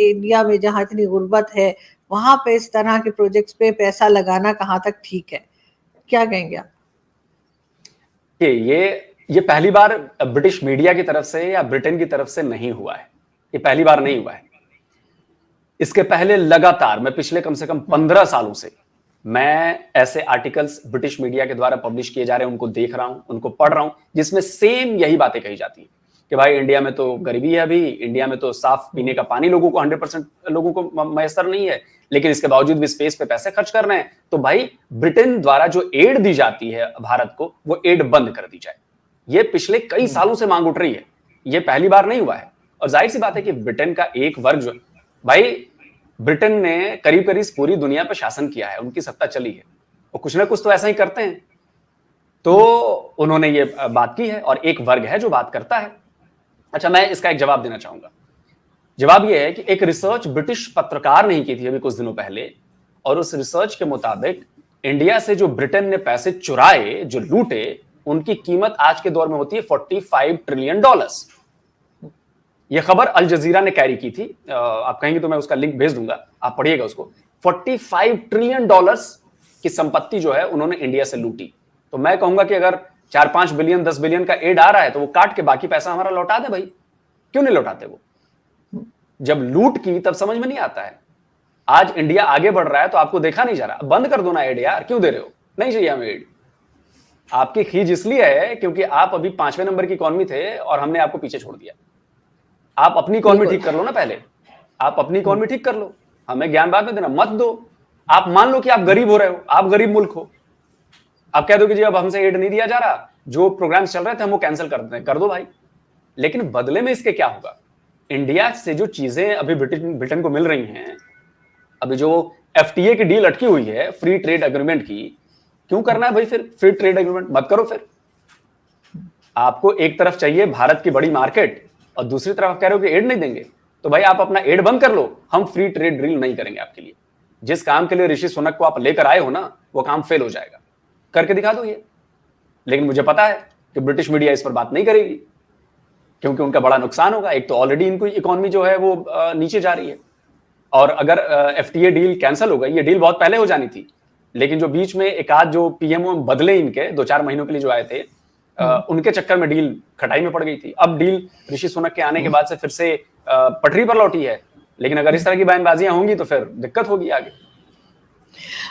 India में जहाँ इतनी गुर्बत है वहां पे इस तरह के प्रोजेक्ट्स पे पैसा लगाना कहाँ तक ठीक है, क्या कहेंगे आप? ये पहली बार ब्रिटिश मीडिया की तरफ से या ब्रिटेन की तरफ से नहीं हुआ है, ये पहली बार नहीं हुआ है। इसके पहले लगातार मैं पिछले कम से कम 15 सालों से मैं ऐसे आर्टिकल्स ब्रिटिश मीडिया के द्वारा पब्लिश किए जा रहे हैं, उनको देख रहा हूं, उनको पढ़ रहा हूं, जिसमें सेम यही बातें कही जाती है कि भाई इंडिया में तो गरीबी है, अभी इंडिया में तो साफ पीने का पानी लोगों को 100% लोगों को मैसर नहीं है, लेकिन इसके बावजूद भी स्पेस पे पैसे खर्च कर रहे हैं। तो भाई ब्रिटेन द्वारा जो एड दी जाती है भारत को, वो एड बंद कर दी जाए। ये पिछले कई सालों से मांग उठ रही है, ये पहली बार नहीं हुआ है। और जाहिर सी बात है कि ब्रिटेन का एक वर्ग जो भाई, ब्रिटेन ने करीब करीब पूरी दुनिया पर शासन किया है, उनकी सत्ता चली है, वो कुछ ना कुछ तो ऐसा ही करते हैं। तो उन्होंने ये बात की है और एक वर्ग है जो बात करता है। अच्छा, मैं इसका एक जवाब देना चाहूंगा। जवाब ये है कि एक रिसर्च ब्रिटिश पत्रकार ने की थी अभी कुछ दिनों पहले, और उस रिसर्च के मुताबिक इंडिया से जो ब्रिटेन ने पैसे चुराए, जो लूटे, उनकी कीमत आज के दौर में होती है $45 ट्रिलियन। यह खबर अल जजीरा ने कैरी की थी, आप कहेंगे तो मैं उसका लिंक भेज दूंगा, आप पढ़िएगा उसको। $45 ट्रिलियन की संपत्ति जो है उन्होंने इंडिया से लूटी। तो मैं कहूंगा कि अगर 4-5 बिलियन 10 बिलियन का एड आ रहा है तो वो काट के बाकी पैसा हमारा लौटा दे भाई, क्यों नहीं लौटाते? वो जब लूट की तब समझ में नहीं आता है। आज इंडिया आगे बढ़ रहा है तो आपको देखा नहीं जा रहा, बंद कर दो ना एड यार, क्यों दे रहे हो? नहीं चाहिए हमें एड। आपकी खींच इसलिए है क्योंकि आप अभी 5वें नंबर की इकॉनमी थे और हमने आपको पीछे छोड़ दिया। आप अपनी इकॉनमी ठीक कर लो ना, पहले आप अपनी इकॉनमी ठीक कर लो, हमें ज्ञान बाद में देना मत दो। आप मान लो कि आप गरीब हो रहे हो, आप गरीब मुल्क हो, आप कह दो कि जी अब हमसे एड नहीं दिया जा रहा, जो प्रोग्राम्स चल रहे थे हम वो कैंसिल कर देते हैं, कर दो भाई। लेकिन बदले में इसके क्या होगा? इंडिया से जो चीजें अभी ब्रिटेन को मिल रही हैं, अभी जो एफटीए की डील अटकी हुई है, फ्री ट्रेड एग्रीमेंट की, क्यों करना है भाई? फिर फ्री ट्रेड एग्रीमेंट मत करो। फिर आपको एक तरफ चाहिए भारत की बड़ी मार्केट और दूसरी तरफ कह रहे हो कि एड नहीं देंगे, तो भाई आप अपना एड बंद कर लो, हम फ्री ट्रेड डील नहीं करेंगे आपके लिए। जिस काम के लिए ऋषि सुनक को आप लेकर आए हो ना, वो काम फेल हो जाएगा, करके दिखा दो ये। लेकिन मुझे पता है कि ब्रिटिश मीडिया इस पर बात नहीं करेगी, क्योंकि उनका बड़ा नुकसान होगा। एक तो ऑलरेडी इनको इकोनॉमी जो है वो नीचे जा रही है, और अगर एफटीए डील कैंसिल हो गई, ये डील बहुत पहले हो जानी थी, लेकिन जो बीच में एक आध जो पीएमओ बदले इनके 2-4 महीनों के लिए जो आए थे, उनके चक्कर में डील खटाई में पड़ गई थी। अब डील ऋषि सुनक के आने के बाद से फिर से पटरी पर लौटी है, लेकिन अगर इस तरह की बयानबाजियां होंगी तो फिर दिक्कत होगी आगे।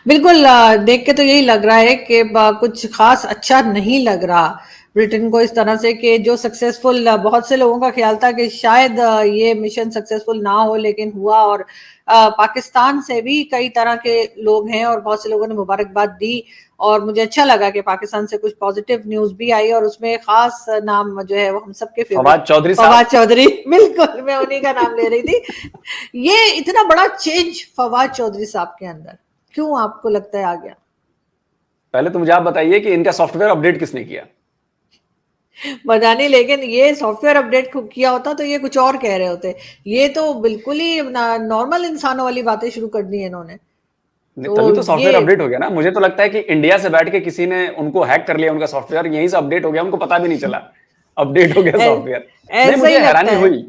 बिल्कुल, देख के तो यही लग रहा है कि कुछ खास अच्छा नहीं लग रहा ब्रिटेन को इस तरह से, कि जो सक्सेसफुल, बहुत से लोगों का ख्याल था कि शायद ये मिशन सक्सेसफुल ना हो, लेकिन हुआ। और पाकिस्तान से भी कई तरह के लोग हैं और बहुत से लोगों ने मुबारकबाद दी, और मुझे अच्छा लगा कि पाकिस्तान से कुछ पॉजिटिव न्यूज भी आई, और उसमें खास नाम जो है वो हम सबके फवाद चौधरी फवाद चौधरी, बिल्कुल मैं उन्हीं का नाम ले रही थी। ये इतना बड़ा चेंज फवाद चौधरी साहब के अंदर क्यों आपको लगता है आ गया? पहले तो मुझे आप बताइए कि इनका सॉफ्टवेयर अपडेट किसने किया? पता नहीं, लेकिन ये सॉफ्टवेयर अपडेट किया होता तो ये कुछ और कह रहे होते। ये तो बिल्कुल ही नॉर्मल इंसानों वाली बातें शुरू कर दी है इन्होंने। तभी तो सॉफ्टवेयर अपडेट हो गया ना। मुझे तो लगता है कि इंडिया से बैठ के किसी ने उनको हैक कर लिया, उनका सॉफ्टवेयर यहीं से अपडेट हो गया, उनको पता भी नहीं चला अपडेट हो गया सॉफ्टवेयर। नहीं, मुझे हैरानी हुई,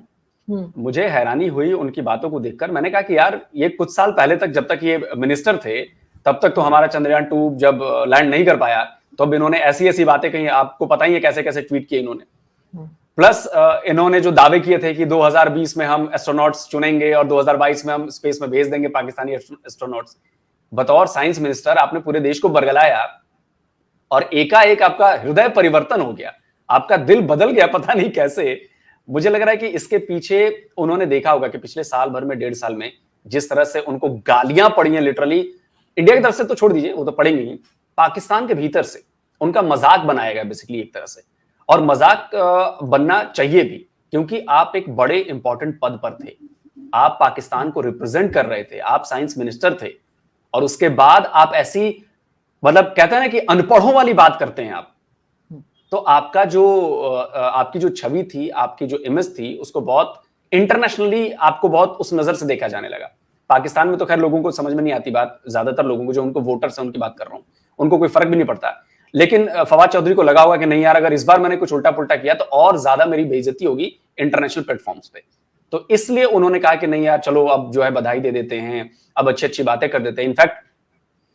मुझे हैरानी हुई उनकी बातों को देखकर। मैंने कहा कि यार, ये कुछ साल पहले तक, जब तक ये मिनिस्टर थे, तब तक तो हमारा चंद्रयान 2 जब लैंड नहीं कर पाया, तो अब इन्होंने ऐसी ऐसी बातें कही, आपको पता ही है कैसे कैसे ट्वीट किए इन्होंने। प्लस इन्होंने जो दावे किए थे कि 2020 में हम एस्ट्रोनॉट्स चुनेंगे और 2022 में हम स्पेस में भेज देंगे पाकिस्तानी एस्ट्रोनॉट्स। बतौर साइंस मिनिस्टर आपने पूरे देश को बरगलाया, और एकाएक आपका हृदय परिवर्तन हो गया, आपका दिल बदल गया, पता नहीं कैसे। मुझे लग रहा है कि इसके पीछे उन्होंने देखा होगा कि पिछले साल भर में, 1.5 साल में, जिस तरह से उनको गालियां पड़ी हैं लिटरली, इंडिया की तरफ से तो छोड़ दीजिए, वो तो पड़ेंगी ही, पाकिस्तान के भीतर से उनका मजाक बनाया गया बेसिकली एक तरह से। और मजाक बनना चाहिए भी, क्योंकि आप एक बड़े इंपॉर्टेंट पद पर थे, आप पाकिस्तान को रिप्रेजेंट कर रहे थे, आप साइंस मिनिस्टर थे, और उसके बाद आप ऐसी, मतलब कहते हैं ना कि अनपढ़ों वाली बात करते हैं आप। तो आपका जो आपकी जो छवि थी, आपकी जो इमेज थी, उसको बहुत इंटरनेशनली आपको बहुत उस नजर से देखा जाने लगा। पाकिस्तान में तो खैर लोगों को समझ में नहीं आती बात, ज्यादातर लोगों को, जो उनको वोटर्स हैं उनकी बात कर रहा हूं, उनको कोई फर्क भी नहीं पड़ता। लेकिन फवाद चौधरी को लगा होगा कि नहीं यार, अगर इस बार मैंने कुछ उल्टा पुल्टा किया तो और ज्यादा मेरी बेइज्जती होगी इंटरनेशनल प्लेटफॉर्म्स पे। तो इसलिए उन्होंने कहा कि नहीं यार चलो अब जो है बधाई दे देते हैं, अब अच्छी अच्छी बातें कर देते हैं। इनफैक्ट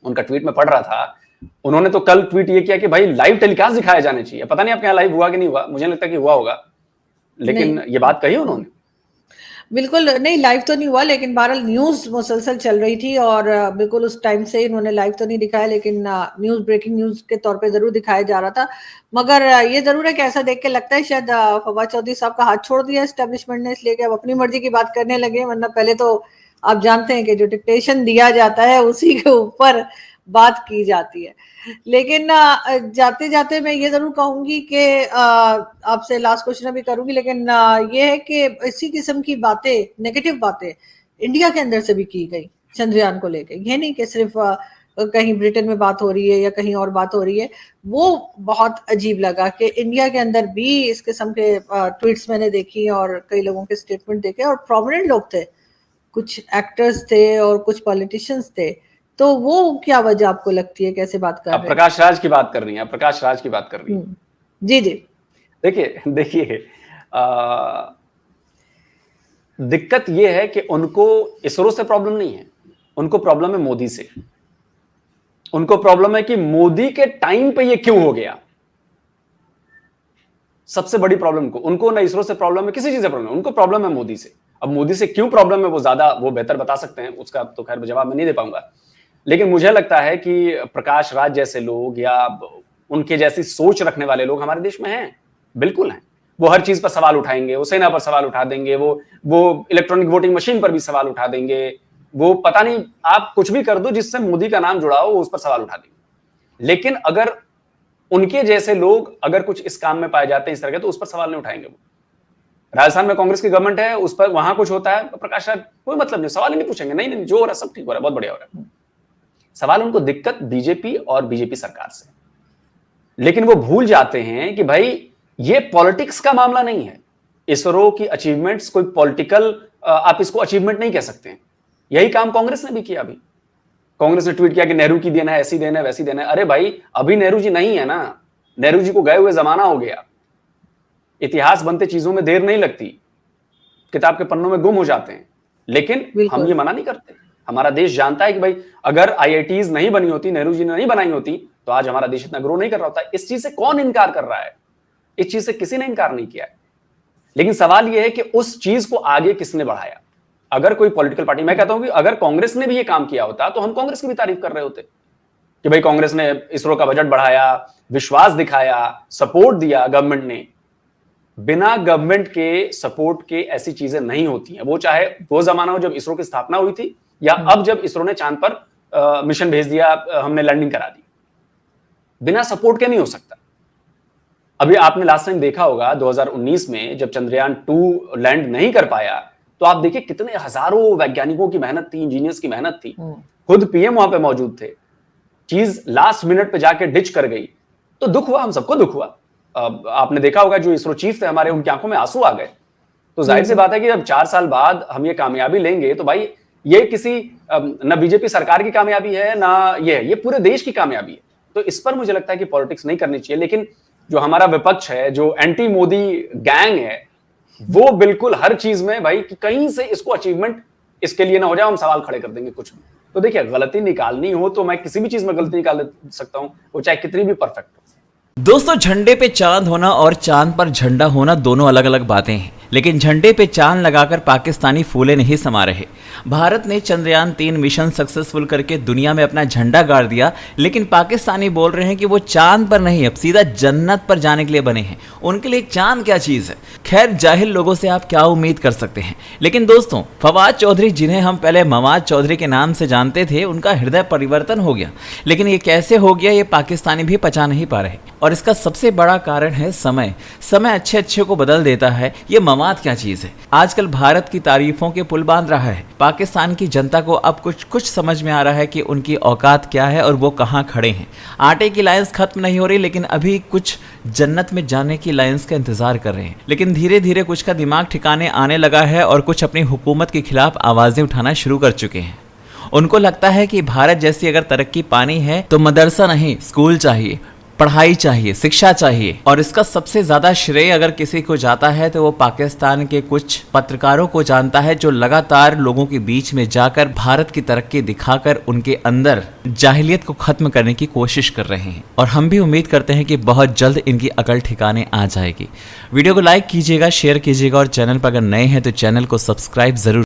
उनका ट्वीट में पढ़ रहा था, उन्होंने तो कल ट्वीट ये किया कि भाई लाइव टेलीकास्ट दिखाया जाने चाहिए। पता नहीं आपके यहाँ लाइव हुआ कि नहीं हुआ, मुझे लगता है कि हुआ होगा, लेकिन ये बात कही उन्होंने। बिल्कुल नहीं, लाइव तो नहीं हुआ, लेकिन बहरहाल न्यूज मुसलसल चल रही थी और बिल्कुल उस टाइम से इन्होंने लाइव तो नहीं दिखाया, लेकिन न्यूज, ब्रेकिंग न्यूज के तौर पे जरूर दिखाया जा रहा था। मगर ये जरूर है कि ऐसा देख के लगता है शायद फवाद चौधरी साहब का हाथ छोड़ दिया एस्टेब्लिशमेंट ने, इसलिए कि अब अपनी मर्जी की बात करने लगे, वरना पहले तो आप जानते हैं कि जो डिक्टेशन दिया जाता है उसी के ऊपर बात की जाती है। लेकिन जाते जाते मैं ये जरूर कहूंगी कि आपसे लास्ट क्वेश्चन भी करूंगी, लेकिन ये है कि इसी किस्म की बातें, नेगेटिव बातें इंडिया के अंदर से भी की गई चंद्रयान को लेकर। ये नहीं कि सिर्फ कहीं ब्रिटेन में बात हो रही है या कहीं और बात हो रही है, वो बहुत अजीब लगा कि इंडिया के अंदर भी इस किस्म के ट्वीट्स मैंने देखी और कई लोगों के स्टेटमेंट देखे, और प्रोमिनेंट लोग थे, कुछ एक्टर्स थे और कुछ पॉलिटिशियंस थे। तो वो क्या वजह आपको लगती है, कैसे बात कर रहे हैं? प्रकाश राज की बात कर रही हैं, प्रकाश राज की बात कर रही हैं। जी जी, देखिए दिक्कत ये है कि उनको इसरो से प्रॉब्लम नहीं है, उनको प्रॉब्लम है मोदी से। उनको प्रॉब्लम है कि मोदी के टाइम पे ये क्यों हो गया। सबसे बड़ी प्रॉब्लम को उनको ना इसरो से प्रॉब्लम है, किसी चीज से प्रॉब्लम है, उनको प्रॉब्लम है मोदी से। अब मोदी से क्यों प्रॉब्लम है वो बेहतर बता सकते हैं, उसका तो खैर जवाब मैं नहीं दे पाऊंगा। लेकिन मुझे लगता है कि प्रकाश राज जैसे लोग या उनके जैसी सोच रखने वाले लोग हमारे देश में हैं, बिल्कुल हैं। वो हर चीज पर सवाल उठाएंगे, वो सेना पर सवाल उठा देंगे, वो इलेक्ट्रॉनिक वोटिंग मशीन पर भी सवाल उठा देंगे, वो पता नहीं आप कुछ भी कर दो जिससे मोदी का नाम जुड़ा हो, वो उस पर सवाल उठा देंगे। लेकिन अगर उनके जैसे लोग अगर कुछ इस काम में पाए जाते हैं इस तरह के, तो उस पर सवाल नहीं उठाएंगे। वो राजस्थान में कांग्रेस की गवर्नमेंट है, उस पर वहां कुछ होता है, प्रकाश राज कोई मतलब नहीं, सवाल ही नहीं पूछेंगे, नहीं जो हो रहा है सब ठीक हो रहा है, बहुत बढ़िया हो रहा है। सवाल उनको दिक्कत बीजेपी और बीजेपी सरकार से, लेकिन वो भूल जाते हैं कि भाई ये पॉलिटिक्स का मामला नहीं है। इसरो की अचीवमेंट्स कोई पॉलिटिकल आप इसको अचीवमेंट नहीं कह सकते हैं। यही काम कांग्रेस ने भी किया। अभी कांग्रेस ने ट्वीट किया कि नेहरू की देना है, ऐसी देना है, वैसी देना है। अरे भाई अभी नेहरू जी नहीं है ना, नेहरू जी को गए हुए जमाना हो गया। इतिहास बनते चीजों में देर नहीं लगती, किताब के पन्नों में गुम हो जाते हैं। लेकिन हम ये मना नहीं करते, हमारा देश जानता है कि भाई अगर आईआईटीज नहीं बनी होती, नेहरू जी ने नहीं बनाई होती, तो आज हमारा देश इतना ग्रो नहीं कर रहा होता। इस चीज से कौन इनकार कर रहा है? इस चीज से किसी ने इनकार नहीं किया है। लेकिन सवाल यह है कि उस चीज को आगे किसने बढ़ाया। अगर कोई पॉलिटिकल पार्टी, मैं कहता हूं कि अगर कांग्रेस ने भी ये काम किया होता तो हम कांग्रेस की भी तारीफ कर रहे होते कि भाई कांग्रेस ने इसरो का बजट बढ़ाया, विश्वास दिखाया, सपोर्ट दिया गवर्नमेंट ने। बिना गवर्नमेंट के सपोर्ट के ऐसी चीजें नहीं होती हैं। वो चाहे वो जमाना हो जब इसरो की स्थापना हुई थी, या अब जब इसरो ने चांद पर मिशन भेज दिया, हमने लैंडिंग करा दी, बिना सपोर्ट के नहीं हो सकता। अभी आपने लास्ट टाइम देखा होगा 2019 में जब चंद्रयान 2 लैंड नहीं कर पाया, तो आप देखिए कितने हजारों वैज्ञानिकों की मेहनत थी, इंजीनियर्स की मेहनत थी, खुद पीएम वहां पे मौजूद थे। चीज लास्ट मिनट पे जाके डिच कर गई, तो दुख हुआ, हम सबको दुख हुआ। आपने देखा होगा जो इसरो चीफ थे हमारे, उनकी आंखों में आंसू आ गए। तो जाहिर सी बात है कि जब 4 साल बाद हम ये कामयाबी लेंगे, तो भाई ये किसी न बीजेपी सरकार की कामयाबी है, ना ये पूरे देश की कामयाबी है। तो इस पर मुझे लगता है कि पॉलिटिक्स नहीं करनी चाहिए। लेकिन जो हमारा विपक्ष है, जो एंटी मोदी गैंग है, वो बिल्कुल हर चीज में भाई कि कहीं से इसको अचीवमेंट इसके लिए ना हो जाए, हम सवाल खड़े कर देंगे कुछ भी। तो देखिए, गलती निकालनी हो तो मैं किसी भी चीज में गलती निकाल सकता हूं, वो चाहे कितनी भी परफेक्ट हो। दोस्तों, झंडे पे चांद होना और चांद पर झंडा होना दोनों अलग अलग बातें हैं, लेकिन झंडे पे चांद लगाकर पाकिस्तानी फूले नहीं समा रहे। भारत ने चंद्रयान 3 मिशन सक्सेसफुल करके दुनिया में अपना झंडा गाड़ दिया, लेकिन पाकिस्तानी बोल रहे हैं कि वो चांद पर नहीं, अब सीधा जन्नत पर जाने के लिए बने हैं। उनके लिए चांद क्या चीज़ है? खैर, जाहिल लोगों से आप क्या उम्मीद कर सकते हैं। लेकिन दोस्तों, फवाद चौधरी, जिन्हें हम पहले मवाद चौधरी के नाम से जानते थे, उनका हृदय परिवर्तन हो गया। लेकिन ये कैसे हो गया, ये पाकिस्तानी भी पचा नहीं पा रहे, और इसका सबसे बड़ा कारण है समय। समय अच्छे अच्छे को बदल देता है। ये मवाद क्या चीज़ है? आजकल भारत की तारीफों के पुल बांध रहा है। पाकिस्तान की जनता को अब कुछ समझ में आ रहा है कि उनकी औकात क्या है और वो कहाँ खड़े हैं। आटे की लाइन्स खत्म नहीं हो रही, लेकिन अभी कुछ जन्नत में जाने की लाइन्स का इंतजार कर रहे हैं। लेकिन धीरे धीरे कुछ का दिमाग ठिकाने आने लगा है और कुछ अपनी हुकूमत के खिलाफ आवाज़ें उठाना शुरू कर चुके हैं। उनको लगता है कि भारत जैसी अगर तरक्की पानी है तो मदरसा नहीं, स्कूल चाहिए। पढ़ाई चाहिए, शिक्षा चाहिए। और इसका सबसे ज्यादा श्रेय अगर किसी को जाता है तो वो पाकिस्तान के कुछ पत्रकारों को जानता है, जो लगातार लोगों के बीच में जाकर भारत की तरक्की दिखाकर उनके अंदर जाहिलियत को खत्म करने की कोशिश कर रहे हैं। और हम भी उम्मीद करते हैं कि बहुत जल्द इनकी अकल ठिकाने आ जाएगी। वीडियो को लाइक कीजिएगा, शेयर कीजिएगा और चैनल पर अगर नए हैं तो चैनल को सब्सक्राइब जरूर